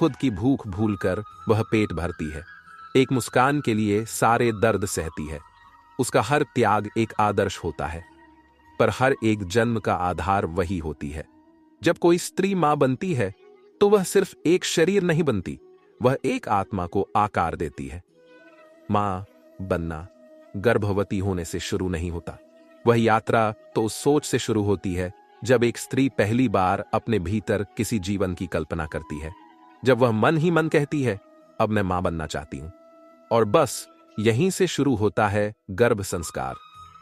खुद की भूख भूलकर वह पेट भरती है, एक मुस्कान के लिए सारे दर्द सहती है। उसका हर त्याग एक आदर्श होता है, पर हर एक जन्म का आधार वही होती है। जब कोई स्त्री मां बनती है तो वह सिर्फ एक शरीर नहीं बनती, वह एक आत्मा को आकार देती है। मां बनना गर्भवती होने से शुरू नहीं होता, वह यात्रा तो उस सोच से शुरू होती है जब एक स्त्री पहली बार अपने भीतर किसी जीवन की कल्पना करती है, जब वह मन ही मन कहती है अब मैं मां बनना चाहती हूं। और बस यहीं से शुरू होता है गर्भ संस्कार,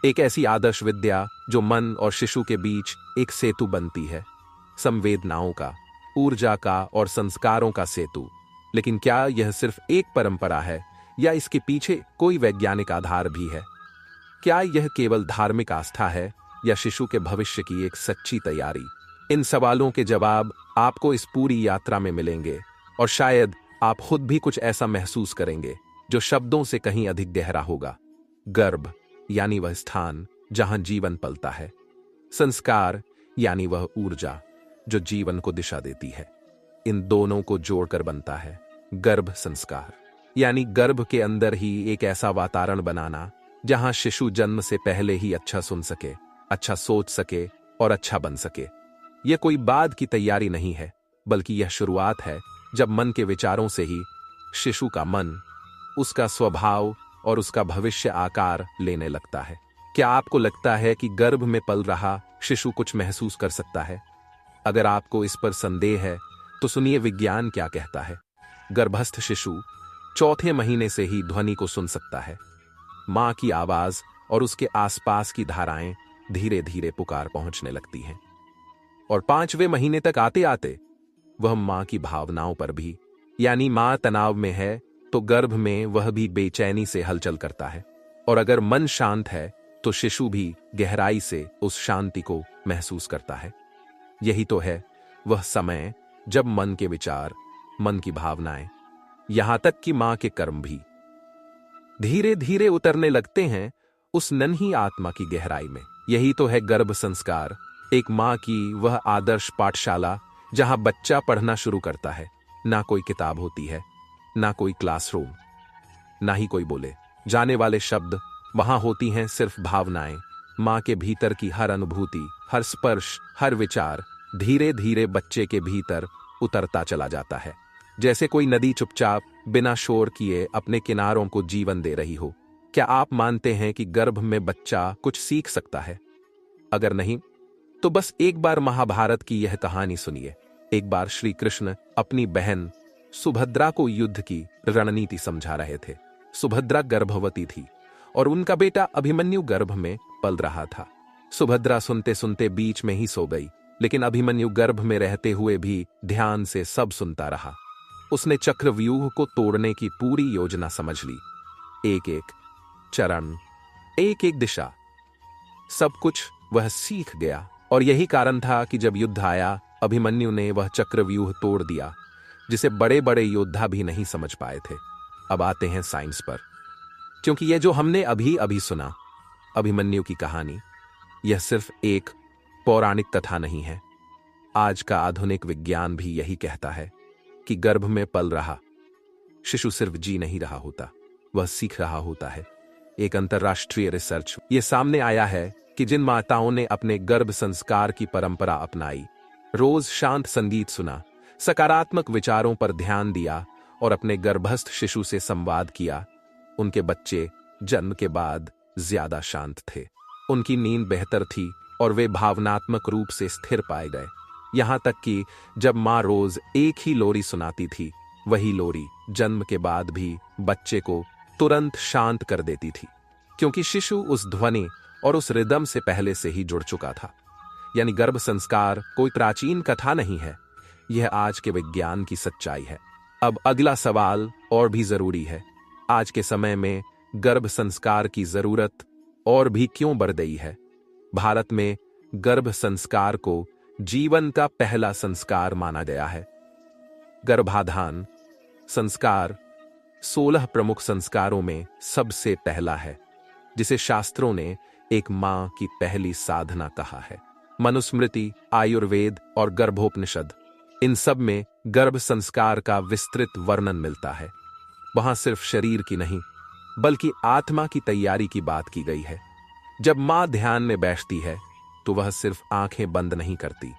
एक ऐसी आदर्श विद्या जो मन और शिशु के बीच एक सेतु बनती है, संवेदनाओं का, ऊर्जा का और संस्कारों का सेतु। लेकिन क्या यह सिर्फ एक परंपरा है या इसके पीछे कोई वैज्ञानिक आधार भी है? क्या यह केवल धार्मिक आस्था है या शिशु के भविष्य की एक सच्ची तैयारी? इन सवालों के जवाब आपको इस पूरी यात्रा में मिलेंगे, और शायद आप खुद भी कुछ ऐसा महसूस करेंगे जो शब्दों से कहीं अधिक गहरा होगा। गर्भ यानी वह स्थान जहां जीवन पलता है, संस्कार यानी वह ऊर्जा जो जीवन को दिशा देती है। इन दोनों को जोड़कर बनता है गर्भ संस्कार, यानी गर्भ के अंदर ही एक ऐसा वातावरण बनाना जहां शिशु जन्म से पहले ही अच्छा सुन सके, अच्छा सोच सके और अच्छा बन सके। यह कोई बाद की तैयारी नहीं है, बल्कि यह शुरुआत है जब मन के विचारों से ही शिशु का मन, उसका स्वभाव और उसका भविष्य आकार लेने लगता है। क्या आपको लगता है कि गर्भ में पल रहा शिशु कुछ महसूस कर सकता है? अगर आपको इस पर संदेह है तो सुनिए विज्ञान क्या कहता है। गर्भस्थ शिशु चौथे महीने से ही ध्वनि को सुन सकता है। मां की आवाज और उसके आसपास की धाराएं धीरे धीरे पुकार पहुंचने लगती हैं, और 5वें महीने तक आते आते वह मां की भावनाओं पर भी, यानी मां तनाव में है तो गर्भ में वह भी बेचैनी से हलचल करता है, और अगर मन शांत है तो शिशु भी गहराई से उस शांति को महसूस करता है। यही तो है वह समय जब मन के विचार, मन की भावनाएं, यहां तक कि मां के कर्म भी धीरे धीरे उतरने लगते हैं उस नन्ही आत्मा की गहराई में। यही तो है गर्भ संस्कार, एक मां की वह आदर्श पाठशाला जहां बच्चा पढ़ना शुरू करता है। ना कोई किताब होती है, ना कोई क्लासरूम, ना ही कोई बोले जाने वाले शब्द, वहां होती हैं सिर्फ भावनाएं। मां के भीतर की हर अनुभूति, हर स्पर्श, हर विचार धीरे धीरे बच्चे के भीतर उतरता चला जाता है, जैसे कोई नदी चुपचाप बिना शोर किए अपने किनारों को जीवन दे रही हो। क्या आप मानते हैं कि गर्भ में बच्चा कुछ सीख सकता है? अगर नहीं तो बस एक बार महाभारत की यह कहानी सुनिए। एक बार श्री कृष्ण अपनी बहन सुभद्रा को युद्ध की रणनीति समझा रहे थे। सुभद्रा गर्भवती थी और उनका बेटा अभिमन्यु गर्भ में पल रहा था। सुभद्रा सुनते सुनते बीच में ही सो गई, लेकिन अभिमन्यु गर्भ में रहते हुए भी ध्यान से सब सुनता रहा। उसने चक्रव्यूह को तोड़ने की पूरी योजना समझ ली, एक एक चरण, एक एक दिशा, सब कुछ वह सीख गया। और यही कारण था कि जब युद्ध आया, अभिमन्यु ने वह चक्रव्यूह तोड़ दिया जिसे बड़े बड़े योद्धा भी नहीं समझ पाए थे। अब आते हैं साइंस पर, क्योंकि यह जो हमने अभी अभी सुना, अभिमन्यु की कहानी, यह सिर्फ एक पौराणिक कथा नहीं है। आज का आधुनिक विज्ञान भी यही कहता है कि गर्भ में पल रहा शिशु सिर्फ जी नहीं रहा होता, वह सीख रहा होता है। एक अंतर्राष्ट्रीय रिसर्च ये सामने आया है कि जिन माताओं ने अपने गर्भ संस्कार की परंपरा अपनाई, रोज शांत संगीत सुना, सकारात्मक विचारों पर ध्यान दिया और अपने गर्भस्थ शिशु से संवाद किया, उनके बच्चे जन्म के बाद ज्यादा शांत थे, उनकी नींद बेहतर थी और वे भावनात्मक रूप से स्थिर पाए गए। यहां तक कि जब मां रोज एक ही लोरी सुनाती थी, वही लोरी जन्म के बाद भी बच्चे को तुरंत शांत कर देती थी, क्योंकि शिशु उस ध्वनि और उस रिदम से पहले से ही जुड़ चुका था। यानी गर्भ संस्कार कोई प्राचीन कथा नहीं है, यह आज के विज्ञान की सच्चाई है। अब अगला सवाल और भी जरूरी है, आज के समय में गर्भ संस्कार की जरूरत और भी क्यों बढ़ गई है? भारत में गर्भ संस्कार को जीवन का पहला संस्कार माना गया है। गर्भाधान संस्कार 16 प्रमुख संस्कारों में सबसे पहला है, जिसे शास्त्रों ने एक मां की पहली साधना कहा है। मनुस्मृति, आयुर्वेद और गर्भोपनिषद इन सब में गर्भ संस्कार का विस्तृत वर्णन मिलता है। वहां सिर्फ शरीर की नहीं बल्कि आत्मा की तैयारी की बात की गई है। जब मां ध्यान में बैठती है तो वह सिर्फ आंखें बंद नहीं करती,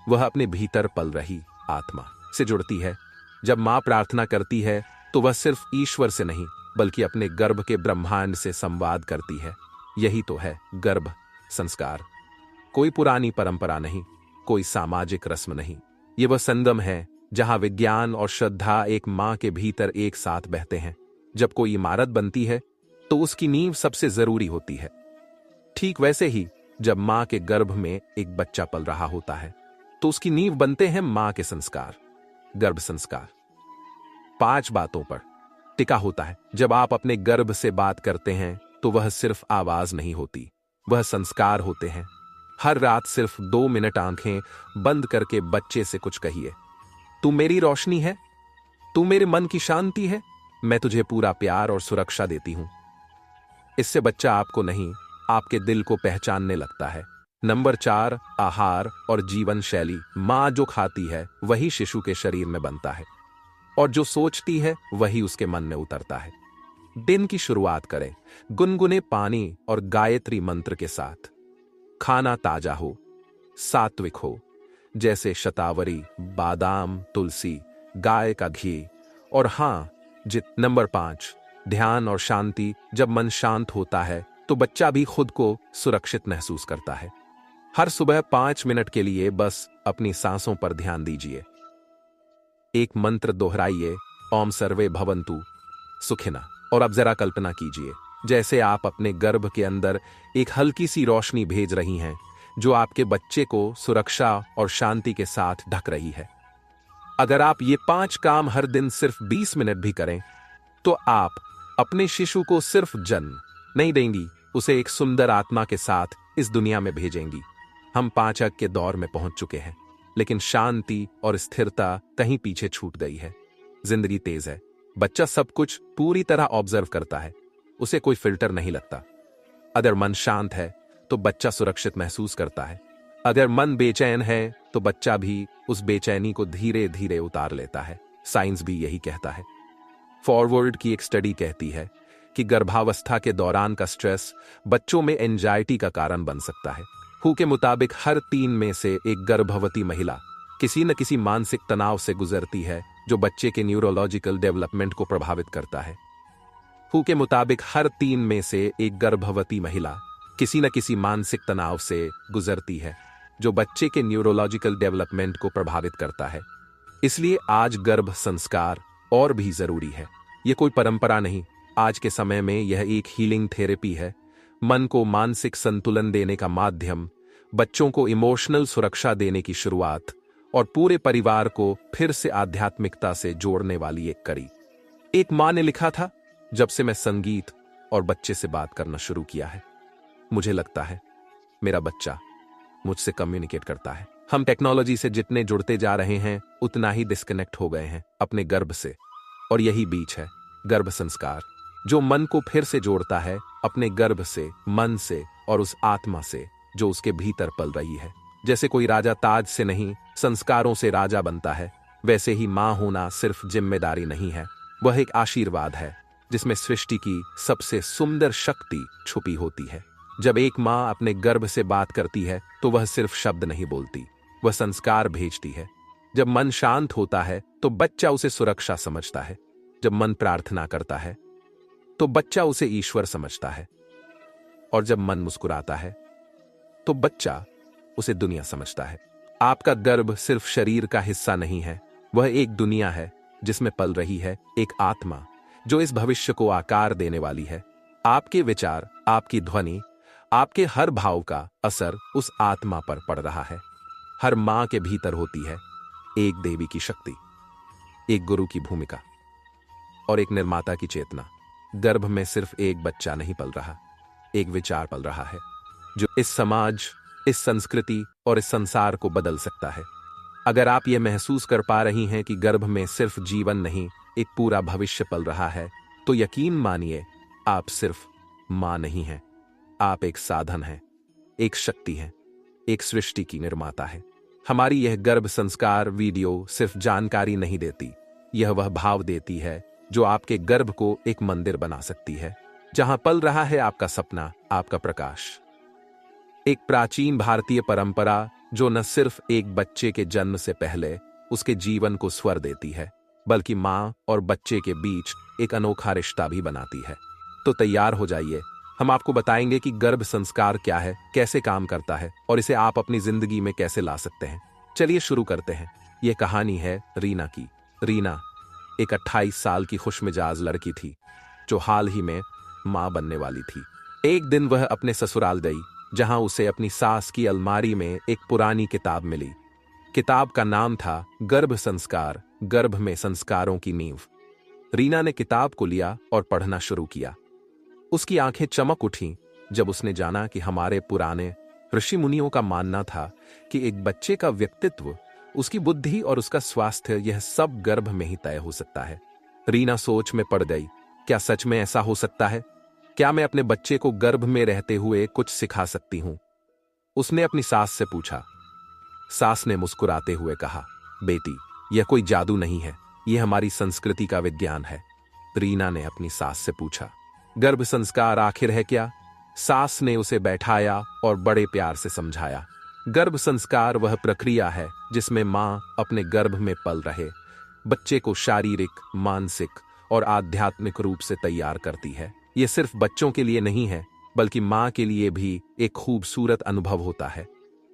वह अपने भीतर पल रही आत्मा से जुड़ती है। जब मां प्रार्थना करती है तो वह सिर्फ ईश्वर से नहीं बल्कि अपने गर्भ के ब्रह्मांड से संवाद करती है। यही तो है गर्भ संस्कार। कोई पुरानी परंपरा नहीं, कोई सामाजिक रस्म नहीं। ये वह संगम है जहां विज्ञान और श्रद्धा एक मां के भीतर एक साथ बहते हैं। जब कोई इमारत बनती है तो उसकी नींव सबसे जरूरी होती है। ठीक वैसे ही जब मां के गर्भ में एक बच्चा पल रहा होता है तो उसकी नींव बनते हैं मां के संस्कार। गर्भ संस्कार 5 बातों पर टिका होता है। जब आप अपने गर्भ से बात करते हैं तो वह सिर्फ आवाज नहीं होती, वह संस्कार होते हैं। हर रात सिर्फ 2 मिनट आंखें बंद करके बच्चे से कुछ कहिए। तू मेरी रोशनी है, तू मेरे मन की शांति है, मैं तुझे पूरा प्यार और सुरक्षा देती हूं। इससे बच्चा आपको नहीं, आपके दिल को पहचानने लगता है। नंबर 4, आहार और जीवन शैली। मां जो खाती है वही शिशु के शरीर में बनता है और जो सोचती है वही उसके मन में उतरता है। दिन की शुरुआत करें गुनगुने पानी और गायत्री मंत्र के साथ। खाना ताजा हो, सात्विक हो, जैसे शतावरी, बादाम, तुलसी, गाय का घी और हां नंबर 5, ध्यान और शांति। जब मन शांत होता है तो बच्चा भी खुद को सुरक्षित महसूस करता है। हर सुबह 5 मिनट के लिए बस अपनी सांसों पर ध्यान दीजिए। एक मंत्र दोहराइए, ओम सर्वे भवन्तु सुखिनः। और अब जरा कल्पना कीजिए जैसे आप अपने गर्भ के अंदर एक हल्की सी रोशनी भेज रही हैं जो आपके बच्चे को सुरक्षा और शांति के साथ ढक रही है। अगर आप ये 5 काम हर दिन सिर्फ 20 मिनट भी करें तो आप अपने शिशु को सिर्फ जन्म नहीं देंगी, उसे एक सुंदर आत्मा के साथ इस दुनिया में भेजेंगी। हम 5 अंक के दौर में पहुंच चुके हैं, लेकिन शांति और स्थिरता कहीं पीछे छूट गई है। जिंदगी तेज है, बच्चा सब कुछ पूरी तरह ऑब्जर्व करता है, उसे कोई फिल्टर नहीं लगता। अगर मन शांत है तो बच्चा सुरक्षित महसूस करता है, अगर मन बेचैन है तो बच्चा भी उस बेचैनी को धीरे धीरे उतार लेता है। साइंस भी यही कहता है। फॉरवर्ड की एक स्टडी कहती है कि गर्भावस्था के दौरान का स्ट्रेस बच्चों में एंजाइटी का कारण बन सकता है। हु के मुताबिक हर 3 में से एक गर्भवती महिला किसी न किसी मानसिक तनाव से गुजरती है जो बच्चे के न्यूरोलॉजिकल डेवलपमेंट को प्रभावित करता है। हु के मुताबिक हर 3 में से एक गर्भवती महिला किसी न किसी मानसिक तनाव से गुजरती है जो बच्चे के न्यूरोलॉजिकल डेवलपमेंट को प्रभावित करता है। इसलिए आज गर्भ संस्कार और भी जरूरी है। यह कोई परंपरा नहीं, आज के समय में यह एक हीलिंग थेरेपी है, मन को मानसिक संतुलन देने का माध्यम, बच्चों को इमोशनल सुरक्षा देने की शुरुआत और पूरे परिवार को फिर से आध्यात्मिकता से जोड़ने वाली एक कड़ी। एक मां ने लिखा था, जब से मैं संगीत और बच्चे से बात करना शुरू किया है, मुझे लगता है मेरा बच्चा मुझसे कम्युनिकेट करता है। हम टेक्नोलॉजी से जितने जुड़ते जा रहे हैं उतना ही डिस्कनेक्ट हो गए हैं अपने गर्भ से। और यही बीच है गर्भ संस्कार, जो मन को फिर से जोड़ता है अपने गर्भ से, मन से और उस आत्मा से जो उसके भीतर पल रही है। जैसे कोई राजा ताज से नहीं, संस्कारों से राजा बनता है, वैसे ही मां होना सिर्फ जिम्मेदारी नहीं है, वह एक आशीर्वाद है जिसमें सृष्टि की सबसे सुंदर शक्ति छुपी होती है। जब एक मां अपने गर्भ से बात करती है तो वह सिर्फ शब्द नहीं बोलती, वह संस्कार भेजती है। जब मन शांत होता है तो बच्चा उसे सुरक्षा समझता है, जब मन प्रार्थना करता है तो बच्चा उसे ईश्वर समझता है, और जब मन मुस्कुराता है तो बच्चा उसे दुनिया समझता है। आपका गर्भ सिर्फ शरीर का हिस्सा नहीं है, वह एक दुनिया है जिसमें पल रही है एक आत्मा जो इस भविष्य को आकार देने वाली है। आपके विचार, आपकी ध्वनि, आपके हर भाव का असर उस आत्मा पर पड़ रहा है। हर मां के भीतर होती है एक देवी की शक्ति, एक गुरु की भूमिका और एक निर्माता की चेतना। गर्भ में सिर्फ एक बच्चा नहीं पल रहा, एक विचार पल रहा है जो इस समाज, इस संस्कृति और इस संसार को बदल सकता है। अगर आप यह महसूस कर पा रही हैं कि गर्भ में सिर्फ जीवन नहीं, एक पूरा भविष्य पल रहा है, तो यकीन मानिए आप सिर्फ मां नहीं हैं, आप एक साधन हैं, एक शक्ति हैं, एक सृष्टि की निर्माता है। हमारी यह गर्भ संस्कार वीडियो सिर्फ जानकारी नहीं देती, यह वह भाव देती है जो आपके गर्भ को एक मंदिर बना सकती है, जहां पल रहा है आपका सपना, आपका प्रकाश। एक प्राचीन भारतीय परंपरा जो न सिर्फ एक बच्चे के जन्म से पहले उसके जीवन को स्वर देती है, बल्कि मां और बच्चे के बीच एक अनोखा रिश्ता भी बनाती है। तो तैयार हो जाइए, हम आपको बताएंगे कि गर्भ संस्कार क्या है, कैसे काम करता है और इसे आप अपनी जिंदगी में कैसे ला सकते हैं। चलिए शुरू करते हैं। यह कहानी है रीना की। रीना एक 28 साल की खुशमिजाज लड़की थी जो हाल ही में मां बनने वाली थी। एक दिन वह अपने ससुराल गई, जहां उसे अपनी सास की अलमारी में एक पुरानी किताब मिली। किताब का नाम था गर्भ संस्कार, गर्भ में संस्कारों की नींव। रीना ने किताब को लिया और पढ़ना शुरू किया। उसकी आंखें चमक उठीं जब उसने जाना कि हमारे पुराने ऋषि मुनियों का मानना था कि एक बच्चे का व्यक्तित्व, उसकी बुद्धि और उसका स्वास्थ्य, यह सब गर्भ में ही तय हो सकता है। रीना सोच में पड़ गई, क्या सच में ऐसा हो सकता है? क्या मैं अपने बच्चे को गर्भ में रहते हुए कुछ सिखा सकती हूं? उसने अपनी सास से पूछा। सास ने मुस्कुराते हुए कहा, बेटी, यह कोई जादू नहीं है, यह हमारी संस्कृति का विज्ञान है। रीना ने अपनी सास से पूछा, गर्भ संस्कार आखिर है क्या? सास ने उसे बैठाया और बड़े प्यार से समझाया। गर्भ संस्कार वह प्रक्रिया है जिसमें मां अपने गर्भ में पल रहे बच्चे को शारीरिक, मानसिक और आध्यात्मिक रूप से तैयार करती है। यह सिर्फ बच्चों के लिए नहीं है, बल्कि मां के लिए भी एक खूबसूरत अनुभव होता है।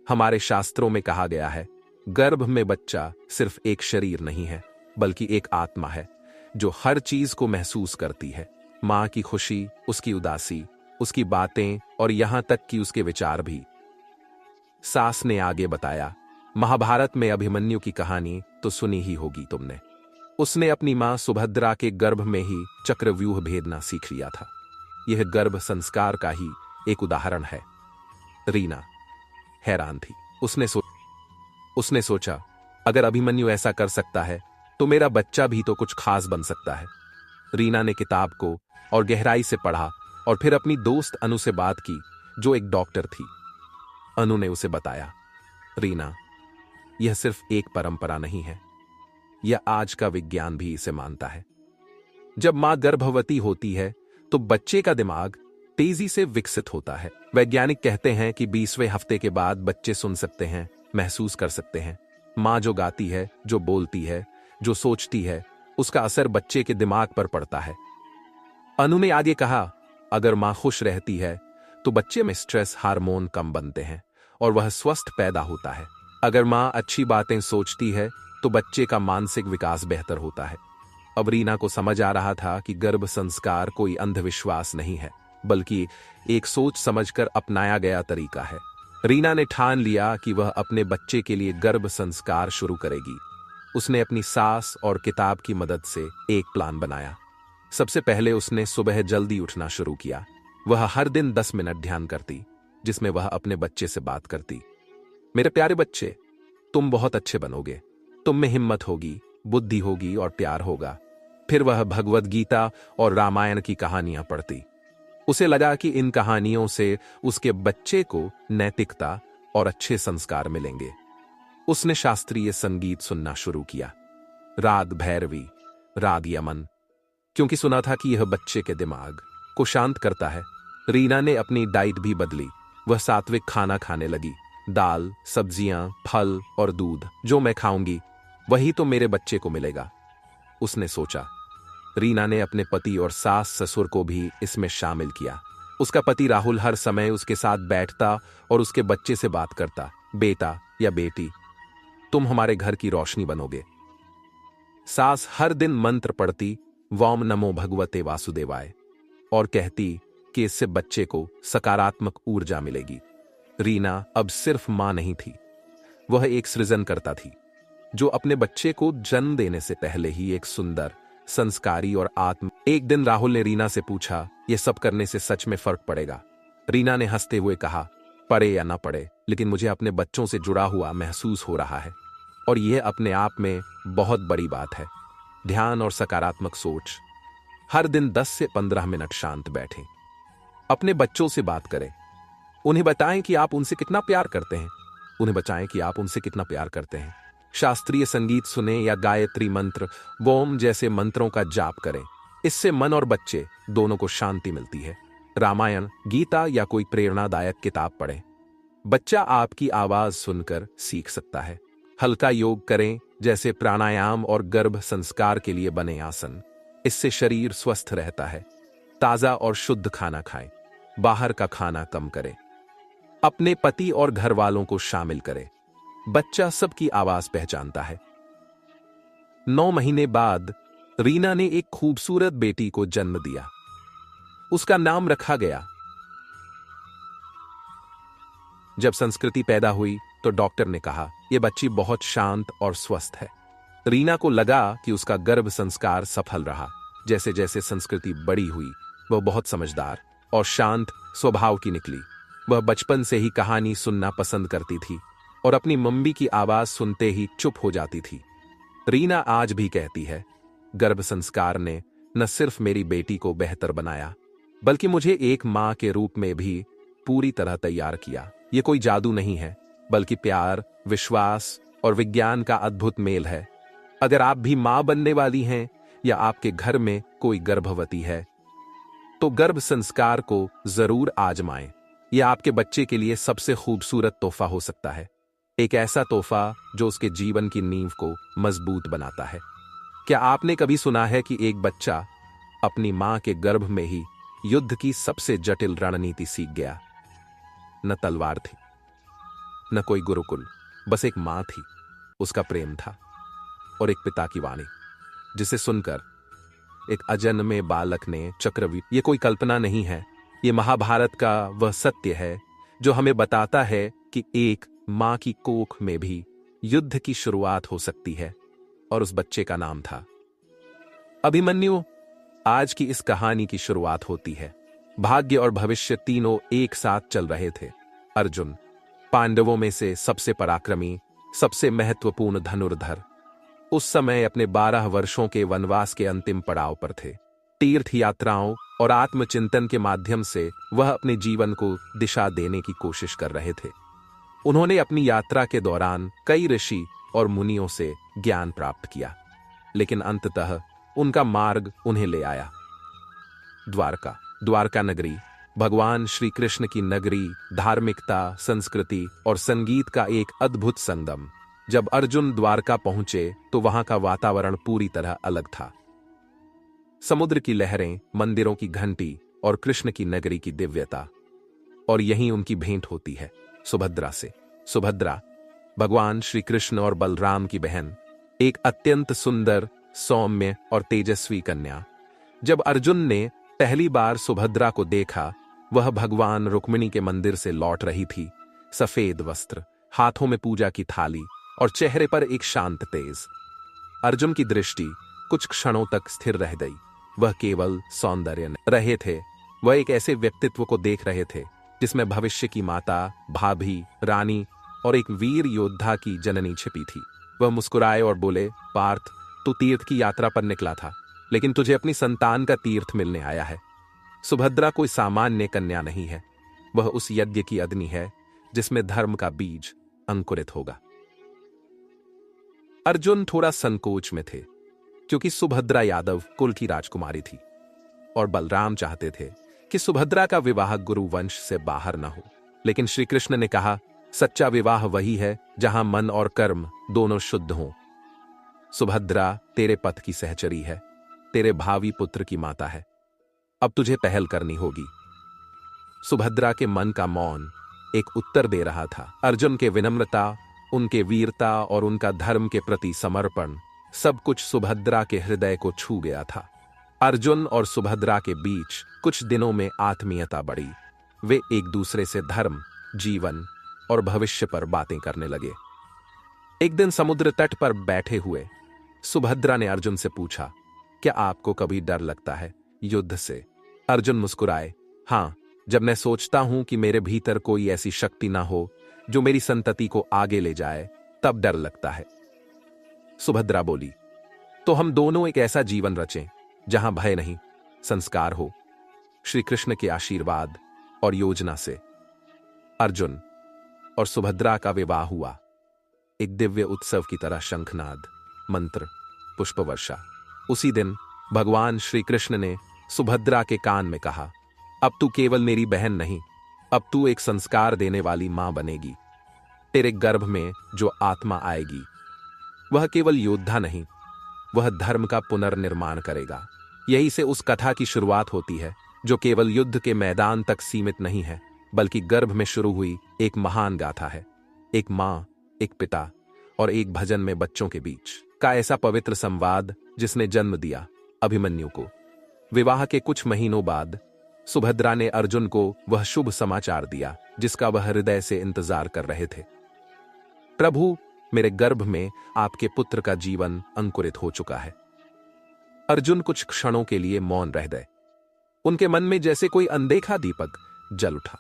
हमारे शास्त्रों में कहा गया है, गर्भ में बच्चा सिर्फ एक शरीर नहीं है, बल्कि एक आत्मा है जो हर चीज को महसूस करती है। मां की खुशी, उसकी उदासी, उसकी बातें और यहां तक कि उसके विचार भी। सास ने आगे बताया, महाभारत में अभिमन्यु की कहानी तो सुनी ही होगी तुमने। उसने अपनी मां सुभद्रा के गर्भ में ही चक्रव्यूह भेदना सीख लिया था। यह गर्भ संस्कार का ही एक उदाहरण है। रीना हैरान थी। उसने सोचा, अगर अभिमन्यु ऐसा कर सकता है तो मेरा बच्चा भी तो कुछ खास बन सकता है। रीना ने किताब को और गहराई से पढ़ा और फिर अपनी दोस्त अनु से बात की, जो एक डॉक्टर थी। अनु ने उसे बताया, रीना, यह सिर्फ एक परंपरा नहीं है, यह आज का विज्ञान भी इसे मानता है। जब मां गर्भवती होती है तो बच्चे का दिमाग तेजी से विकसित होता है। वैज्ञानिक कहते हैं कि 20वें हफ्ते के बाद बच्चे सुन सकते हैं, महसूस कर सकते हैं। मां जो गाती है, जो बोलती है, जो सोचती है, उसका असर बच्चे के दिमाग पर पड़ता है। अनु ने आगे कहा, अगर मां खुश रहती है तो बच्चे में स्ट्रेस हार्मोन कम बनते हैं और वह स्वस्थ पैदा होता है। अगर मां अच्छी बातें सोचती है तो बच्चे का मानसिक विकास बेहतर होता है। अब रीना को समझ आ रहा था कि गर्भ संस्कार कोई अंधविश्वास नहीं है, बल्कि एक सोच समझकर अपनाया गया तरीका है। रीना ने ठान लिया कि वह अपने बच्चे के लिए गर्भ संस्कार शुरू करेगी। उसने अपनी सास और किताब की मदद से एक प्लान बनाया। सबसे पहले उसने सुबह जल्दी उठना शुरू किया। वह हर दिन 10 मिनट ध्यान करती, जिसमें वह अपने बच्चे से बात करती। मेरे प्यारे बच्चे, तुम बहुत अच्छे बनोगे, तुम में हिम्मत होगी, बुद्धि होगी और प्यार होगा। फिर वह भगवद गीता और रामायण की कहानियां पढ़ती। उसे लगा कि इन कहानियों से उसके बच्चे को नैतिकता और अच्छे संस्कार मिलेंगे। उसने शास्त्रीय संगीत सुनना शुरू किया, राग भैरवी, राग यमन, क्योंकि सुना था कि यह बच्चे के दिमाग को शांत करता है। रीना ने अपनी डाइट भी बदली। वह सात्विक खाना खाने लगी, दाल, सब्जियां, फल और दूध। जो मैं खाऊंगी वही तो मेरे बच्चे को मिलेगा, उसने सोचा। रीना ने अपने पति और सास ससुर को भी इसमें शामिल किया। उसका पति राहुल हर समय उसके साथ बैठता और उसके बच्चे से बात करता, बेटा या बेटी, तुम हमारे घर की रोशनी बनोगे। सास हर दिन मंत्र पढ़ती, वोम नमो भगवते वासुदेवाय, और कहती कि इससे बच्चे को सकारात्मक ऊर्जा मिलेगी। रीना अब सिर्फ मां नहीं थी, वह एक सृजनकर्ता थी जो अपने बच्चे को जन्म देने से पहले ही एक सुंदर, संस्कारी और आत्म। एक दिन राहुल ने रीना से पूछा, यह सब करने से सच में फर्क पड़ेगा? रीना ने हंसते हुए कहा, पड़े या ना पड़े, लेकिन मुझे अपने बच्चों से जुड़ा हुआ महसूस हो रहा है और यह अपने आप में बहुत बड़ी बात है। ध्यान और सकारात्मक सोच। हर दिन 10 से 15 मिनट शांत बैठें, अपने बच्चों से बात करें, उन्हें बताएं कि आप उनसे कितना प्यार करते हैं। उन्हें बचाएं कि आप उनसे कितना प्यार करते हैं। शास्त्रीय संगीत सुने या गायत्री मंत्र, वोम जैसे मंत्रों का जाप करें। इससे मन और बच्चे दोनों को शांति मिलती है। रामायण, गीता या कोई प्रेरणादायक किताब पढ़ें। बच्चा आपकी आवाज सुनकर सीख सकता है। हल्का योग करें, जैसे प्राणायाम और गर्भ संस्कार के लिए बने आसन। इससे शरीर स्वस्थ रहता है। ताजा और शुद्ध खाना खाएं। बाहर का खाना कम करें। अपने पति और घर वालों को शामिल करें। बच्चा सबकी आवाज पहचानता है। 9 महीने बाद रीना ने एक खूबसूरत बेटी को जन्म दिया। उसका नाम रखा गया। जब संस्कृति पैदा हुई तो डॉक्टर ने कहा, यह बच्ची बहुत शांत और स्वस्थ है। रीना को लगा कि उसका गर्भ संस्कार सफल रहा। जैसे जैसे संस्कृति बड़ी हुई, वह बहुत समझदार और शांत स्वभाव की निकली। वह बचपन से ही कहानी सुनना पसंद करती थी और अपनी मम्मी की आवाज सुनते ही चुप हो जाती थी। रीना आज भी कहती है, गर्भ संस्कार ने न सिर्फ मेरी बेटी को बेहतर बनाया, बल्कि मुझे एक मां के रूप में भी पूरी तरह तैयार किया। यह कोई जादू नहीं है, बल्कि प्यार, विश्वास और विज्ञान का अद्भुत मेल है। अगर आप भी मां बनने वाली हैं या आपके घर में कोई गर्भवती है, तो गर्भ संस्कार को जरूर आजमाएं। यह आपके बच्चे के लिए सबसे खूबसूरत तोहफा हो सकता है। एक ऐसा तोहफा जो उसके जीवन की नींव को मजबूत बनाता है। क्या आपने कभी सुना है कि एक बच्चा अपनी मां के गर्भ में ही युद्ध की सबसे जटिल रणनीति सीख गया? न तलवार थी, न कोई गुरुकुल, बस एक मां थी, उसका प्रेम था और एक पिता की वाणी, जिसे सुनकर एक अजन्मे बालक ने चक्रव्यूह। ये कोई कल्पना नहीं है, ये महाभारत का वह सत्य है जो हमें बताता है कि एक मां की कोख में भी युद्ध की शुरुआत हो सकती है। और उस बच्चे का नाम था अभिमन्यु। आज की इस कहानी की शुरुआत होती है। भाग्य और भविष्य तीनों एक साथ चल रहे थे। अर्जुन, पांडवों में से सबसे पराक्रमी, सबसे महत्वपूर्ण धनुर्धर, उस समय अपने 12 वर्षों के वनवास के अंतिम पड़ाव पर थे। तीर्थ यात्राओं और आत्मचिंतन के माध्यम से वह अपने जीवन को दिशा देने की कोशिश कर रहे थे। उन्होंने अपनी यात्रा के दौरान कई ऋषि और मुनियों से ज्ञान प्राप्त किया, लेकिन अंततः उनका मार्ग उन्हें ले आया द्वारका नगरी, भगवान श्री कृष्ण की नगरी, धार्मिकता, संस्कृति और संगीत का एक अद्भुत संगम। जब अर्जुन द्वारका पहुंचे तो वहां का वातावरण पूरी तरह अलग था। समुद्र की लहरें, मंदिरों की घंटी और कृष्ण की नगरी की दिव्यता। और यहीं उनकी भेंट होती है सुभद्रा से। सुभद्रा, भगवान श्री कृष्ण और बलराम की बहन, एक अत्यंत सुंदर, सौम्य और तेजस्वी कन्या। जब अर्जुन ने पहली बार सुभद्रा को देखा, वह भगवान रुक्मिणी के मंदिर से लौट रही थी। सफेद वस्त्र, हाथों में पूजा की थाली और चेहरे पर एक शांत तेज। अर्जुन की दृष्टि कुछ क्षणों तक स्थिर रह गई। वह केवल सौंदर्य नहीं रहे थे, वह एक ऐसे व्यक्तित्व को देख रहे थे जिसमें भविष्य की माता, भाभी, रानी और एक वीर योद्धा की जननी छिपी थी। वह मुस्कुराए और बोले, पार्थ, तू तीर्थ की यात्रा पर निकला था, लेकिन तुझे अपनी संतान का तीर्थ मिलने आया है। सुभद्रा कोई सामान्य कन्या नहीं है, वह उस यज्ञ की अग्नि है जिसमें धर्म का बीज अंकुरित होगा। अर्जुन थोड़ा संकोच में थे, क्योंकि सुभद्रा यादव कुल की राजकुमारी थी और बलराम चाहते थे कि सुभद्रा का विवाह गुरुवंश से बाहर न हो। लेकिन श्री कृष्ण ने कहा, सच्चा विवाह वही है जहां मन और कर्म दोनों शुद्ध हों। सुभद्रा तेरे पथ की सहचरी है, तेरे भावी पुत्र की माता है। अब तुझे पहल करनी होगी। सुभद्रा के मन का मौन एक उत्तर दे रहा था। अर्जुन के विनम्रता, उनके वीरता और उनका धर्म के प्रति समर्पण, सब कुछ सुभद्रा के हृदय को छू गया था। अर्जुन और सुभद्रा के बीच कुछ दिनों में आत्मीयता बढ़ी। वे एक दूसरे से धर्म, जीवन और भविष्य पर बातें करने लगे। एक दिन समुद्र तट पर बैठे हुए सुभद्रा ने अर्जुन से पूछा, क्या आपको कभी डर लगता है युद्ध से? अर्जुन मुस्कुराए, हां, जब मैं सोचता हूं कि मेरे भीतर कोई ऐसी शक्ति ना हो जो मेरी संतति को आगे ले जाए, तब डर लगता है। सुभद्रा बोली, तो हम दोनों एक ऐसा जीवन रचें जहां भय नहीं, संस्कार हो, श्री कृष्ण के आशीर्वाद और योजना से। अर्जुन, और सुभद्रा का विवाह हुआ। एक दिव्य उत्सव की तरह शंखनाद, मंत्र, पुष्पवर्षा। उसी दिन भगवान श्री कृष्ण ने सुभद्रा के कान में कहा, अब तू केवल मेरी बहन नहीं, अब तू एक संस्कार देने वाली मां बनेगी। तेरे गर्भ में जो आत्मा आएगी वह केवल योद्धा नहीं, वह धर्म का पुनर्निर्माण करेगा। यही से उस कथा की शुरुआत होती है जो केवल युद्ध के मैदान तक सीमित नहीं है, बल्कि गर्भ में शुरू हुई एक महान गाथा है। एक मां, एक पिता और एक भजन में बच्चों के बीच का ऐसा पवित्र संवाद जिसने जन्म दिया अभिमन्यु को। विवाह के कुछ महीनों बाद सुभद्रा ने अर्जुन को वह शुभ समाचार दिया जिसका वह हृदय से इंतजार कर रहे थे। प्रभु, मेरे गर्भ में आपके पुत्र का जीवन अंकुरित हो चुका है। अर्जुन कुछ क्षणों के लिए मौन रह गए। उनके मन में जैसे कोई अनदेखा दीपक जल उठा।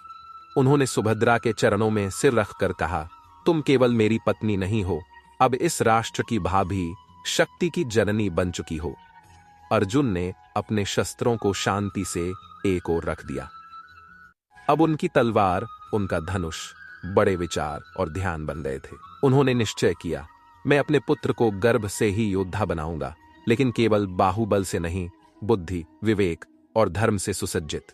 उन्होंने सुभद्रा के चरणों में सिर रखकर कहा, तुम केवल मेरी पत्नी नहीं हो, अब इस राष्ट्र की भाभी, शक्ति की जननी बन चुकी हो। अर्जुन ने अपने शस्त्रों को शांति से एक ओर रख दिया। अब उनकी तलवार, उनका धनुष बड़े विचार और ध्यान बन गए थे। उन्होंने निश्चय किया, मैं अपने पुत्र को गर्भ से ही योद्धा बनाऊंगा, लेकिन केवल बाहुबल से नहीं, बुद्धि, विवेक और धर्म से सुसज्जित।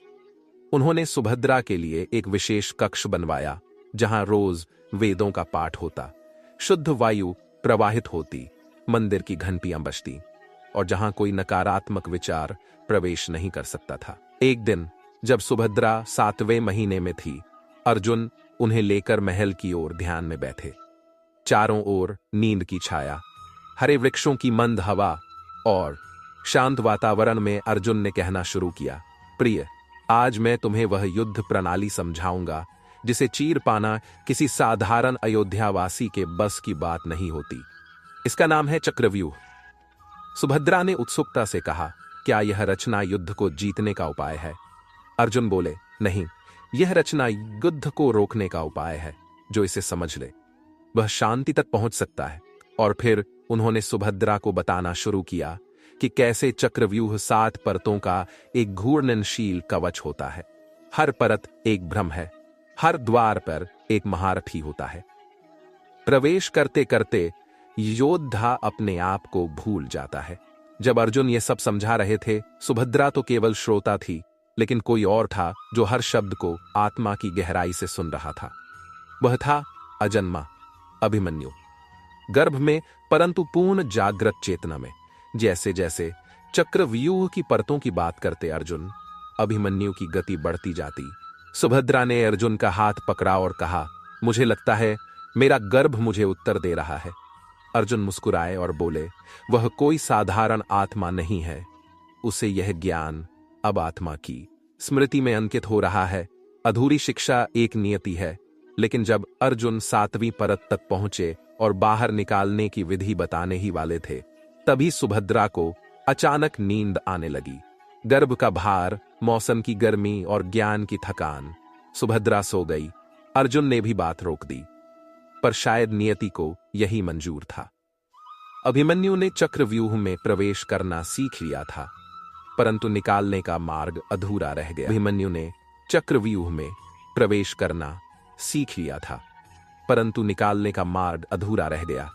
उन्होंने सुभद्रा के लिए एक विशेष कक्ष बनवाया जहां रोज वेदों का पाठ होता, शुद्ध वायु प्रवाहित होती, मंदिर की घंटियां बजती और जहां कोई नकारात्मक विचार प्रवेश नहीं कर सकता था। एक दिन जब सुभद्रा 7वें महीने में थी, अर्जुन उन्हें लेकर महल की ओर ध्यान में बैठे। चारों ओर नींद की छाया, हरे वृक्षों की मंद हवा और शांत वातावरण में अर्जुन ने कहना शुरू किया, प्रिय, आज मैं तुम्हें वह युद्ध प्रणाली समझाऊंगा जिसे चीर पाना किसी साधारण अयोध्यावासी के बस की बात नहीं होती। इसका नाम है चक्रव्यूह। सुभद्रा ने उत्सुकता से कहा, क्या यह रचना युद्ध को जीतने का उपाय है? अर्जुन बोले, नहीं, यह रचना युद्ध को रोकने का उपाय है। जो इसे समझ ले वह शांति तक पहुंच सकता है। और फिर उन्होंने सुभद्रा को बताना शुरू किया कि कैसे चक्रव्यूह 7 परतों का एक घूर्णनशील कवच होता है। हर परत एक भ्रम है, हर द्वार पर एक महारथी होता है। प्रवेश करते करते योद्धा अपने आप को भूल जाता है। जब अर्जुन ये सब समझा रहे थे, सुभद्रा तो केवल श्रोता थी, लेकिन कोई और था जो हर शब्द को आत्मा की गहराई से सुन रहा था। वह था अजन्मा अभिमन्यु, गर्भ में परंतु पूर्ण जागृत चेतना में। जैसे जैसे चक्रव्यूह की परतों की बात करते अर्जुन, अभिमन्यु की गति बढ़ती जाती। सुभद्रा ने अर्जुन का हाथ पकड़ा और कहा, मुझे लगता है मेरा गर्भ मुझे उत्तर दे रहा है। अर्जुन मुस्कुराए और बोले, वह कोई साधारण आत्मा नहीं है, उसे यह ज्ञान अब आत्मा की स्मृति में अंकित हो रहा है। अधूरी शिक्षा एक नियति है। लेकिन जब अर्जुन 7वीं परत तक पहुंचे और बाहर निकालने की विधि बताने ही वाले थे, तभी सुभद्रा को अचानक नींद आने लगी। गर्भ का भार, मौसम की गर्मी और ज्ञान की थकान, सुभद्रा सो गई। अर्जुन ने भी बात रोक दी, पर शायद नियति को यही मंजूर था। अभिमन्यु ने चक्रव्यूह में प्रवेश करना सीख लिया था, परंतु निकालने का मार्ग अधूरा रह गया। अभिमन्यु ने चक्रव्यूह में प्रवेश करना सीख लिया था, परंतु निकालने का मार्ग अधूरा रह गया।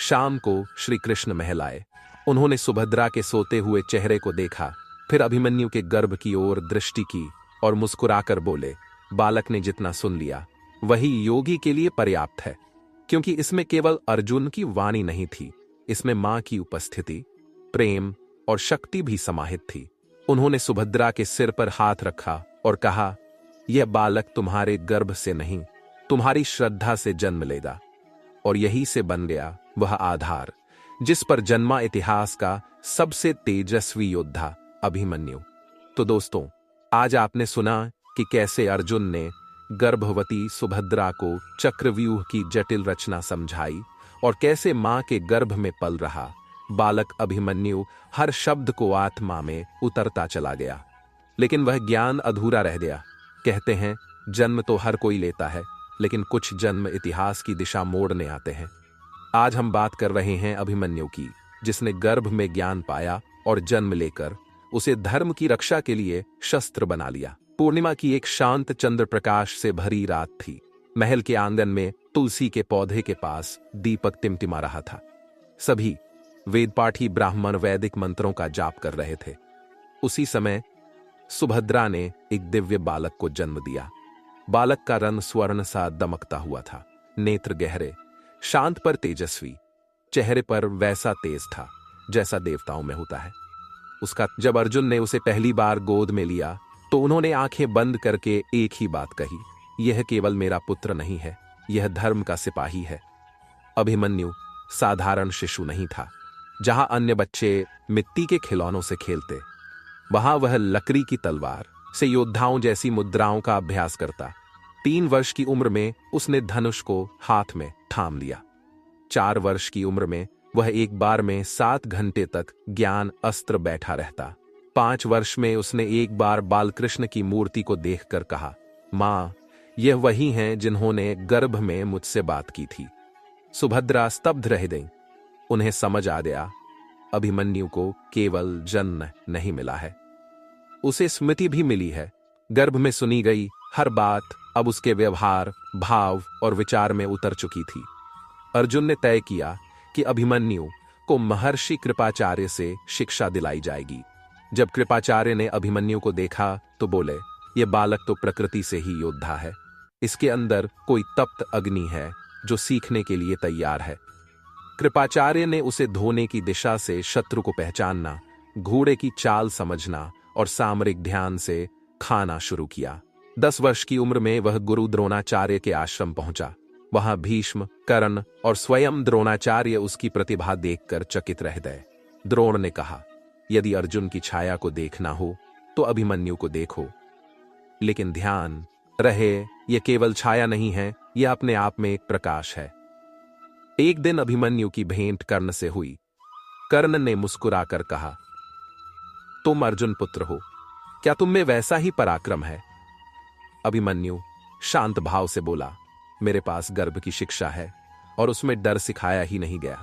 शाम को श्री कृष्ण महल आए। उन्होंने सुभद्रा के सोते हुए चेहरे को देखा, फिर अभिमन्यु के गर्भ की ओर दृष्टि की और मुस्कुराकर बोले, बालक ने जितना सुन लिया वही योगी के लिए पर्याप्त है, क्योंकि इसमें केवल अर्जुन की वाणी नहीं थी, इसमें मां की उपस्थिति, प्रेम और शक्ति भी समाहित थी। उन्होंने सुभद्रा के सिर पर हाथ रखा और कहा, यह बालक तुम्हारे गर्भ से नहीं, तुम्हारी श्रद्धा से जन्म लेगा। और यही से बन गया वह आधार जिस पर जन्मा इतिहास का सबसे तेजस्वी योद्धा अभिमन्यु। तो दोस्तों, आज आपने सुना कि कैसे अर्जुन ने गर्भवती सुभद्रा को चक्रव्यूह की जटिल रचना समझाई और कैसे मां के गर्भ में पल रहा बालक अभिमन्यु हर शब्द को आत्मा में उतरता चला गया। लेकिन वह ज्ञान अधूरा रह गया। कहते हैं, जन्म तो हर कोई लेता है, लेकिन कुछ जन्म इतिहास की दिशा मोड़ने आते हैं। आज हम बात कर रहे हैं अभिमन्यु की, जिसने गर्भ में ज्ञान पाया और जन्म लेकर उसे धर्म की रक्षा के लिए शस्त्र बना लिया। पूर्णिमा की एक शांत चंद्र प्रकाश से भरी रात थी। महल के आंगन में तुलसी के पौधे के पास दीपक टिमटिमा रहा था। सभी वेदपाठी ब्राह्मण वैदिक मंत्रों का जाप कर रहे थे। उसी समय सुभद्रा ने एक दिव्य बालक को जन्म दिया। बालक का रंग स्वर्ण सा दमकता हुआ था, नेत्र गहरे, शांत पर तेजस्वी, चेहरे पर वैसा तेज था जैसा देवताओं में होता है। जब अर्जुन ने उसे पहली बार गोद में लिया तो उन्होंने आंखें बंद करके एक ही बात कही, यह केवल मेरा पुत्र नहीं है, यह धर्म का सिपाही है। अभिमन्यु साधारण शिशु नहीं था। जहां अन्य बच्चे मिट्टी के खिलौनों से खेलते, वहां वह लकड़ी की तलवार से योद्धाओं जैसी मुद्राओं का अभ्यास करता। 3 वर्ष की उम्र में उसने धनुष को हाथ में थाम लिया। 4 वर्ष की उम्र में वह एक बार में 7 घंटे तक ज्ञान अस्त्र बैठा रहता। 5 वर्ष में उसने एक बार बालकृष्ण की मूर्ति को देखकर कहा, मां, यह वही हैं जिन्होंने गर्भ में मुझसे बात की थी। सुभद्रा स्तब्ध रह गईं। उन्हें समझ आ गया, अभिमन्यु को केवल जन्म नहीं मिला है, उसे स्मृति भी मिली है। गर्भ में सुनी गई हर बात अब उसके व्यवहार, भाव और विचार में उतर चुकी थी। अर्जुन ने तय किया कि अभिमन्यु को महर्षि कृपाचार्य से शिक्षा दिलाई जाएगी। जब कृपाचार्य ने अभिमन्यु को देखा तो बोले, यह बालक तो प्रकृति से ही योद्धा है, इसके अंदर कोई तप्त अग्नि है जो सीखने के लिए तैयार है। कृपाचार्य ने उसे धोने की दिशा से शत्रु को पहचानना, घोड़े की चाल समझना और सामरिक ध्यान से खाना शुरू किया। 10 वर्ष की उम्र में वह गुरु द्रोणाचार्य के आश्रम पहुंचा। वहां भीष्म, कर्ण और स्वयं द्रोणाचार्य उसकी प्रतिभा देखकर चकित रह गए। द्रोण ने कहा, यदि अर्जुन की छाया को देखना हो तो अभिमन्यु को देखो, लेकिन ध्यान रहे यह केवल छाया नहीं है, यह अपने आप में एक प्रकाश है। एक दिन अभिमन्यु की भेंट कर्ण से हुई। कर्ण ने मुस्कुराकर कहा, तुम अर्जुन पुत्र हो, क्या तुम में वैसा ही पराक्रम है? अभिमन्यु शांत भाव से बोला, मेरे पास गर्भ की शिक्षा है और उसमें डर सिखाया ही नहीं गया।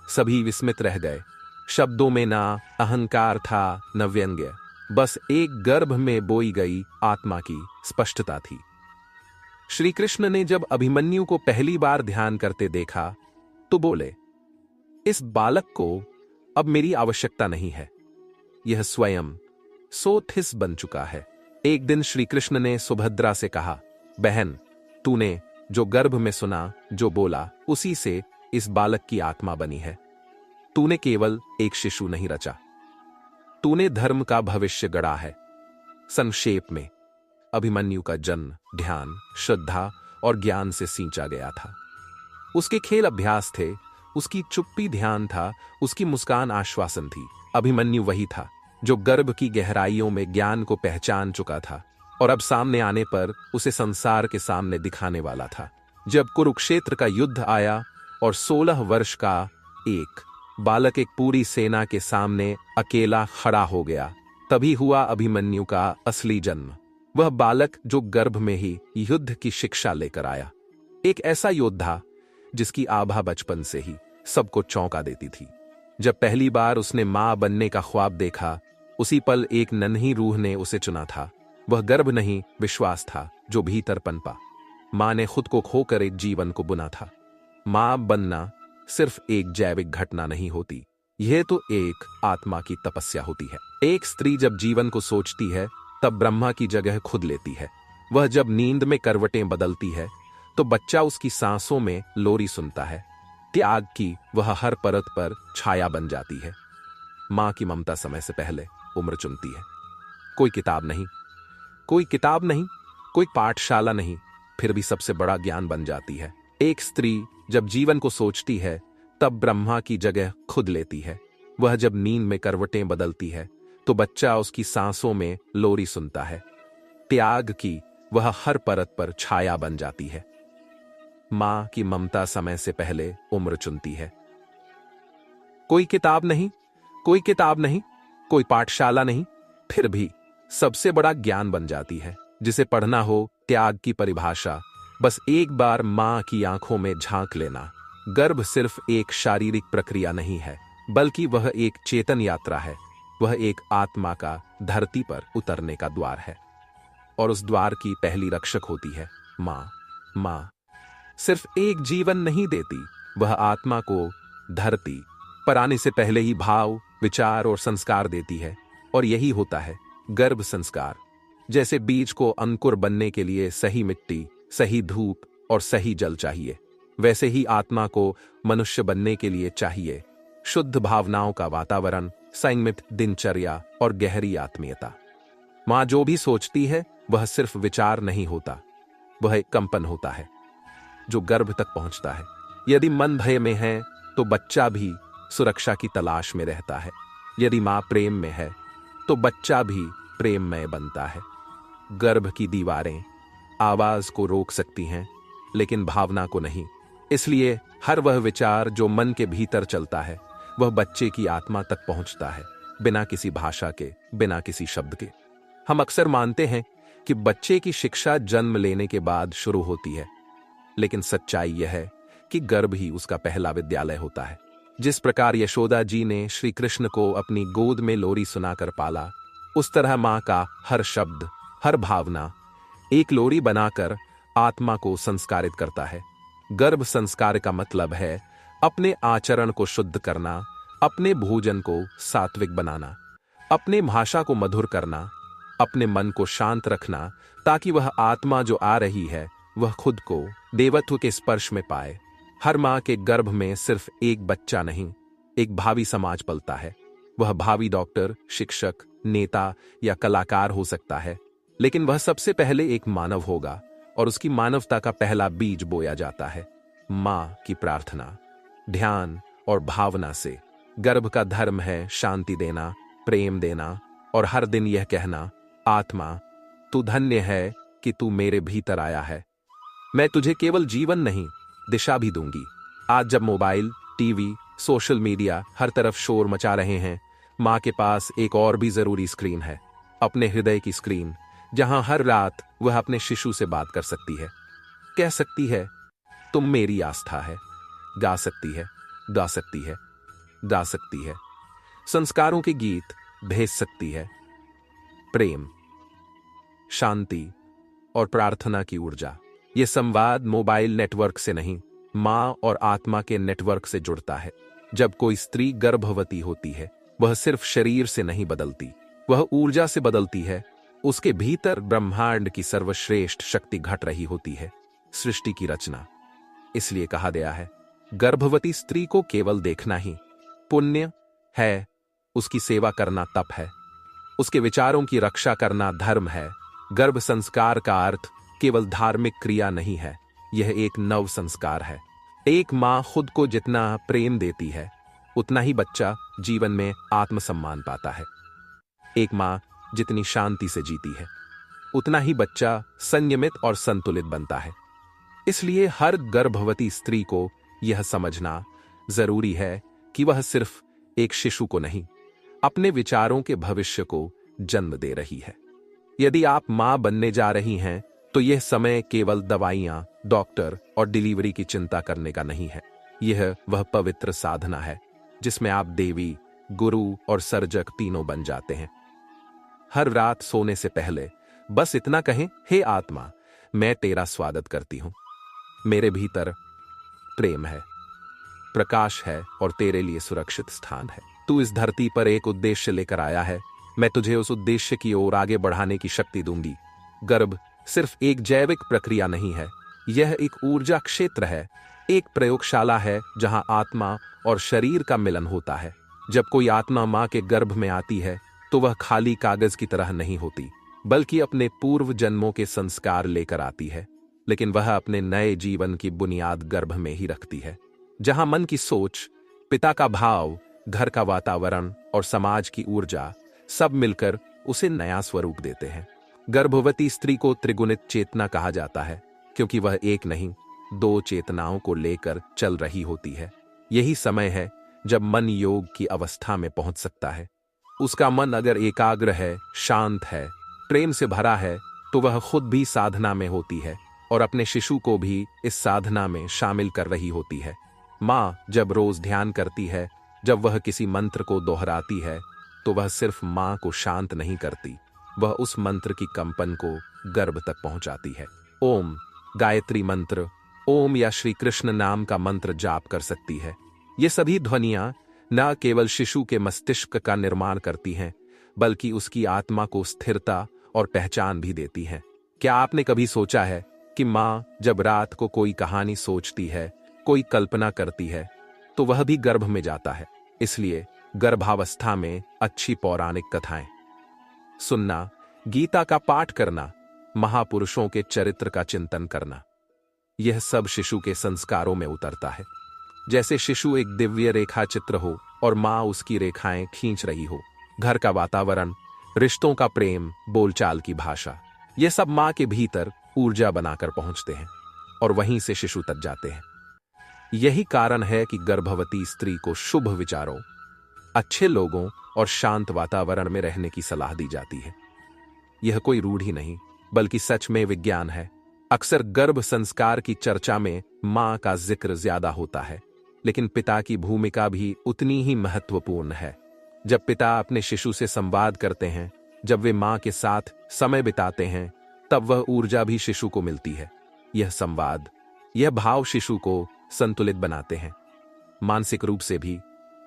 सभी विस्मित रह गए। शब्दों में ना अहंकार था न व्यंग्य, बस एक गर्भ में बोई गई आत्मा की स्पष्टता थी। श्री कृष्ण ने जब अभिमन्यु को पहली बार ध्यान करते देखा तो बोले, इस बालक को अब मेरी आवश्यकता नहीं है, यह स्वयं सोथिस बन चुका है। एक दिन श्री कृष्ण ने सुभद्रा से कहा, बहन, तूने जो गर्भ में सुना, जो बोला, उसी से इस बालक की आत्मा बनी है। तूने केवल एक शिशु नहीं रचा, तूने धर्म का भविष्य गढ़ा है। संक्षेप में, अभिमन्यु का जन्म ध्यान, श्रद्धा और ज्ञान से सींचा गया था। उसके खेल अभ्यास थे, उसकी चुप्पी ध्यान था, उसकी मुस्कान आश्वासन थी। अभिमन्यु वही था जो गर्भ की गहराइयों में ज्ञान को पहचान चुका था और अब सामने आने पर उसे संसार के सामने दिखाने वाला था। जब कुरुक्षेत्र का युद्ध आया और 16 वर्ष का एक बालक एक पूरी सेना के सामने अकेला खड़ा हो गया, तभी हुआ अभिमन्यु का असली जन्म। वह बालक जो गर्भ में ही युद्ध की शिक्षा लेकर आया, एक ऐसा योद्धा जिसकी आभा बचपन से ही सबको चौंका देती थी। जब पहली बार उसने मां बनने का ख्वाब देखा, उसी पल एक नन्ही रूह ने उसे चुना था। वह गर्भ नहीं, विश्वास था जो भीतर पनपा। मां ने खुद को खोकर एक जीवन को बुना था। मां बनना सिर्फ एक जैविक घटना नहीं होती, यह तो एक आत्मा की तपस्या होती है। एक स्त्री जब जीवन को सोचती है तब ब्रह्मा की जगह खुद लेती है। वह जब नींद में करवटें बदलती है तो बच्चा उसकी सांसों में लोरी सुनता है। त्याग की वह हर परत पर छाया बन जाती है। मां की ममता समय से पहले उम्र चुनती है। कोई किताब नहीं, कोई किताब नहीं, कोई पाठशाला नहीं, फिर भी सबसे बड़ा ज्ञान बन जाती है। एक स्त्री जब जीवन को सोचती है तब ब्रह्मा की जगह खुद लेती है। वह जब नींद में करवटें बदलती है तो बच्चा उसकी सांसों में लोरी सुनता है। त्याग की वह हर परत पर छाया बन जाती है। मां की ममता समय से पहले उम्र चुनती है। कोई किताब नहीं, कोई किताब नहीं, कोई पाठशाला नहीं, फिर भी सबसे बड़ा ज्ञान बन जाती है। जिसे पढ़ना हो त्याग की परिभाषा, बस एक बार मां की आंखों में झांक लेना। गर्भ सिर्फ एक शारीरिक प्रक्रिया नहीं है, बल्कि वह एक चेतन यात्रा है। वह एक आत्मा का धरती पर उतरने का द्वार है और उस द्वार की पहली रक्षक होती है मां। मां सिर्फ एक जीवन नहीं देती, वह आत्मा को धरती पर आने से पहले ही भाव, विचार और संस्कार देती है। और यही होता है गर्भ संस्कार। जैसे बीज को अंकुर बनने के लिए सही मिट्टी, सही धूप और सही जल चाहिए, वैसे ही आत्मा को मनुष्य बनने के लिए चाहिए शुद्ध भावनाओं का वातावरण, संयमित दिनचर्या और गहरी आत्मीयता। मां जो भी सोचती है वह सिर्फ विचार नहीं होता, वह एक कंपन होता है जो गर्भ तक पहुंचता है। यदि मन भय में है तो बच्चा भी सुरक्षा की तलाश में रहता है। यदि मां प्रेम में है तो बच्चा भी प्रेममय बनता है। गर्भ की दीवारें आवाज को रोक सकती हैं, लेकिन भावना को नहीं। इसलिए हर वह विचार जो मन के भीतर चलता है वह बच्चे की आत्मा तक पहुंचता है, बिना किसी भाषा के, बिना किसी शब्द के। हम अक्सर मानते हैं कि बच्चे की शिक्षा जन्म लेने के बाद शुरू होती है, लेकिन सच्चाई यह है कि गर्भ ही उसका पहला विद्यालय होता है। जिस प्रकार यशोदा जी ने श्री कृष्ण को अपनी गोद में लोरी सुनाकर पाला, उस तरह मां का हर शब्द, हर भावना एक लोरी बनाकर आत्मा को संस्कारित करता है। गर्भ संस्कार का मतलब है अपने आचरण को शुद्ध करना, अपने भोजन को सात्विक बनाना, अपने भाषा को मधुर करना, अपने मन को शांत रखना, ताकि वह आत्मा जो आ रही है वह खुद को देवत्व के स्पर्श में पाए। हर मां के गर्भ में सिर्फ एक बच्चा नहीं, एक भावी समाज पलता है। वह भावी डॉक्टर, शिक्षक, नेता या कलाकार हो सकता है, लेकिन वह सबसे पहले एक मानव होगा और उसकी मानवता का पहला बीज बोया जाता है मां की प्रार्थना, ध्यान और भावना से। गर्भ का धर्म है शांति देना, प्रेम देना और हर दिन यह कहना, आत्मा तू धन्य है कि तू मेरे भीतर आया है। मैं तुझे केवल जीवन नहीं, दिशा भी दूंगी। आज जब मोबाइल, टीवी, सोशल मीडिया हर तरफ शोर मचा रहे हैं, मां के पास एक और भी जरूरी स्क्रीन है, अपने हृदय की स्क्रीन, जहां हर रात वह अपने शिशु से बात कर सकती है, कह सकती है तुम मेरी आस्था है, गा सकती है, गा सकती है, गा सकती है, संस्कारों के गीत भेज सकती है, प्रेम, शांति और प्रार्थना की ऊर्जा। यह संवाद मोबाइल नेटवर्क से नहीं, मां और आत्मा के नेटवर्क से जुड़ता है। जब कोई स्त्री गर्भवती होती है, वह सिर्फ शरीर से नहीं बदलती, वह ऊर्जा से बदलती है। उसके भीतर ब्रह्मांड की सर्वश्रेष्ठ शक्ति घट रही होती है, सृष्टि की रचना। इसलिए कहा गया है, गर्भवती स्त्री को केवल देखना ही पुण्य है, उसकी सेवा करना तप है, उसके विचारों की रक्षा करना धर्म है। गर्भ संस्कार का अर्थ केवल धार्मिक क्रिया नहीं है, यह एक नव संस्कार है। एक मां खुद को जितना प्रेम देती है, उतना ही बच्चा जीवन में आत्मसम्मान पाता है। एक मां जितनी शांति से जीती है, उतना ही बच्चा संयमित और संतुलित बनता है। इसलिए हर गर्भवती स्त्री को यह समझना जरूरी है कि वह सिर्फ एक शिशु को नहीं, अपने विचारों के भविष्य को जन्म दे रही है। यदि आप मां बनने जा रही हैं, तो यह समय केवल दवाइयां, डॉक्टर और डिलीवरी की चिंता करने का नहीं है। यह वह पवित्र साधना है जिसमें आप देवी, गुरु और सर्जक तीनों बन जाते हैं। हर रात सोने से पहले बस इतना कहें, हे आत्मा, मैं तेरा स्वागत करती हूं। मेरे भीतर प्रेम है, प्रकाश है और तेरे लिए सुरक्षित स्थान है। तू इस धरती पर एक उद्देश्य लेकर आया है, मैं तुझे उस उद्देश्य की ओर आगे बढ़ाने की शक्ति दूंगी। गर्भ सिर्फ एक जैविक प्रक्रिया नहीं है, यह एक ऊर्जा क्षेत्र है, एक प्रयोगशाला है जहां आत्मा और शरीर का मिलन होता है। जब कोई आत्मा मां के गर्भ में आती है, तो वह खाली कागज की तरह नहीं होती, बल्कि अपने पूर्व जन्मों के संस्कार लेकर आती है। लेकिन वह अपने नए जीवन की बुनियाद गर्भ में ही रखती है, जहां मन की सोच, पिता का भाव, घर का वातावरण और समाज की ऊर्जा सब मिलकर उसे नया स्वरूप देते हैं। गर्भवती स्त्री को त्रिगुणित चेतना कहा जाता है, क्योंकि वह एक नहीं, दो चेतनाओं को लेकर चल रही होती है। यही समय है जब मन योग की अवस्था में पहुंच सकता है। उसका मन अगर एकाग्र है, शांत है, प्रेम से भरा है, तो वह खुद भी साधना में होती है और अपने शिशु को भी इस साधना में शामिल कर रही होती है। मां जब रोज ध्यान करती है, जब वह किसी मंत्र को दोहराती है, तो वह सिर्फ मां को शांत नहीं करती, वह उस मंत्र की कंपन को गर्भ तक पहुंचाती है। ओम गायत्री मंत्र, ओम या श्री कृष्ण नाम का मंत्र जाप कर सकती है। ये सभी ध्वनियां न केवल शिशु के मस्तिष्क का निर्माण करती हैं, बल्कि उसकी आत्मा को स्थिरता और पहचान भी देती हैं। क्या आपने कभी सोचा है कि माँ जब रात को कोई कहानी सोचती है, कोई कल्पना करती है, तो वह भी गर्भ में जाता है। इसलिए गर्भावस्था में अच्छी पौराणिक कथाएं सुनना, गीता का पाठ करना, महापुरुषों के चरित्र का चिंतन करना, यह सब शिशु के संस्कारों में उतरता है। जैसे शिशु एक दिव्य रेखा चित्र हो और माँ उसकी रेखाएं खींच रही हो। घर का वातावरण, रिश्तों का प्रेम, बोलचाल की भाषा, ये सब माँ के भीतर ऊर्जा बनाकर पहुंचते हैं और वहीं से शिशु तक जाते हैं। यही कारण है कि गर्भवती स्त्री को शुभ विचारों, अच्छे लोगों और शांत वातावरण में रहने की सलाह दी जाती है। यह कोई रूढ़ी नहीं, बल्कि सच में विज्ञान है। अक्सर गर्भ संस्कार की चर्चा में मां का जिक्र ज्यादा होता है, लेकिन पिता की भूमिका भी उतनी ही महत्वपूर्ण है। जब पिता अपने शिशु से संवाद करते हैं, जब वे मां के साथ समय बिताते हैं, तब वह ऊर्जा भी शिशु को मिलती है। यह संवाद, यह भाव शिशु को संतुलित बनाते हैं, मानसिक रूप से भी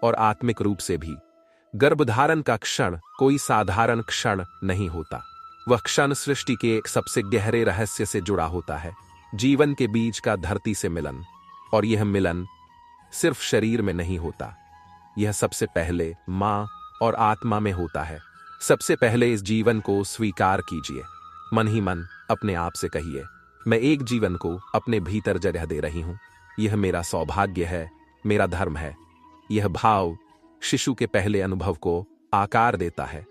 और आत्मिक रूप से भी। गर्भधारण का क्षण कोई साधारण क्षण नहीं होता। वह क्षण सृष्टि के एक सबसे गहरे रहस्य से जुड़ा होता है, जीवन के बीज का धरती से मिलन। और यह मिलन सिर्फ शरीर में नहीं होता, यह सबसे पहले मां और आत्मा में होता है। सबसे पहले इस जीवन को स्वीकार कीजिए। मन ही मन अपने आप से कहिए, मैं एक जीवन को अपने भीतर जगह दे रही हूं। यह मेरा सौभाग्य है, मेरा धर्म है। यह भाव शिशु के पहले अनुभव को आकार देता है।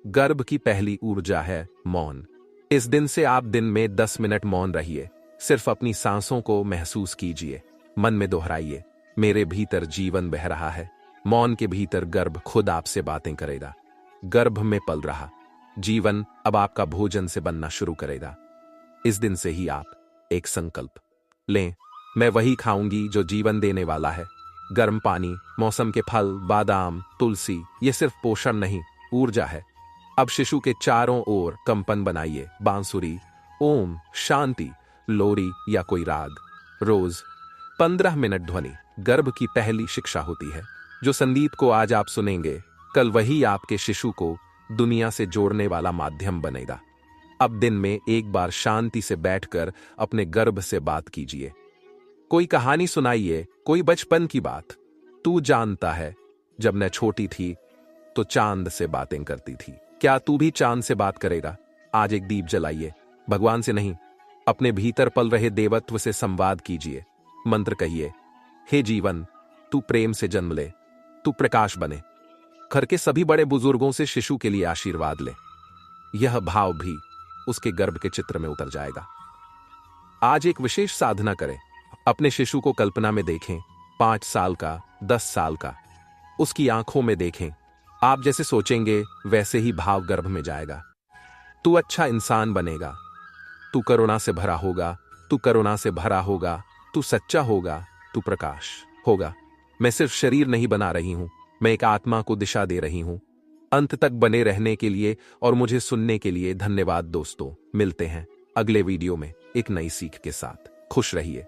गर्भ की पहली ऊर्जा है मौन। इस दिन से आप दिन में 10 मिनट मौन रहिए। सिर्फ अपनी सांसों को महसूस कीजिए। मन में दोहराइए, मेरे भीतर जीवन बह रहा है। मौन के भीतर गर्भ खुद आपसे बातें करेगा। गर्भ में पल रहा जीवन अब आपका भोजन से बनना शुरू करेगा। इस दिन से ही आप एक संकल्प लें, मैं वही खाऊंगी जो जीवन देने वाला है। गर्म पानी, मौसम के फल, बादाम, तुलसी, ये सिर्फ पोषण नहीं, ऊर्जा है। अब शिशु के चारों ओर कंपन बनाइए। बांसुरी, ओम, शांति, लोरी या कोई राग। रोज 15 मिनट ध्वनि गर्भ की पहली शिक्षा होती है। जो संगीत को आज आप सुनेंगे, कल वही आपके शिशु को दुनिया से जोड़ने वाला माध्यम बनेगा। अब दिन में एक बार शांति से बैठकर अपने गर्भ से बात कीजिए। कोई कहानी सुनाइए, कोई बचपन की बात। तू जानता है, जब मैं छोटी थी तो चांद से बातें करती थी। क्या तू भी चांद से बात करेगा? आज एक दीप जलाइए। भगवान से नहीं, अपने भीतर पल रहे देवत्व से संवाद कीजिए। मंत्र कहिए, हे जीवन, तू प्रेम से जन्म ले, तू प्रकाश बने। घर के सभी बड़े बुजुर्गों से शिशु के लिए आशीर्वाद ले। यह भाव भी उसके गर्भ के चित्र में उतर जाएगा। आज एक विशेष साधना करें। अपने शिशु को कल्पना में देखें, 5 साल का, 10 साल का। उसकी आंखों में देखें। आप जैसे सोचेंगे वैसे ही भाव गर्भ में जाएगा। तू अच्छा इंसान बनेगा, तू करुणा से भरा होगा, तू करुणा से भरा होगा, तू सच्चा होगा, तू प्रकाश होगा। मैं सिर्फ शरीर नहीं बना रही हूं, मैं एक आत्मा को दिशा दे रही हूं। अंत तक बने रहने के लिए और मुझे सुनने के लिए धन्यवाद दोस्तों। मिलते हैं अगले वीडियो में एक नई सीख के साथ। खुश रहिए,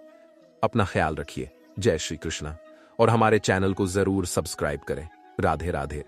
अपना ख्याल रखिए। जय श्री कृष्णा। और हमारे चैनल को जरूर सब्सक्राइब करें। राधे राधे।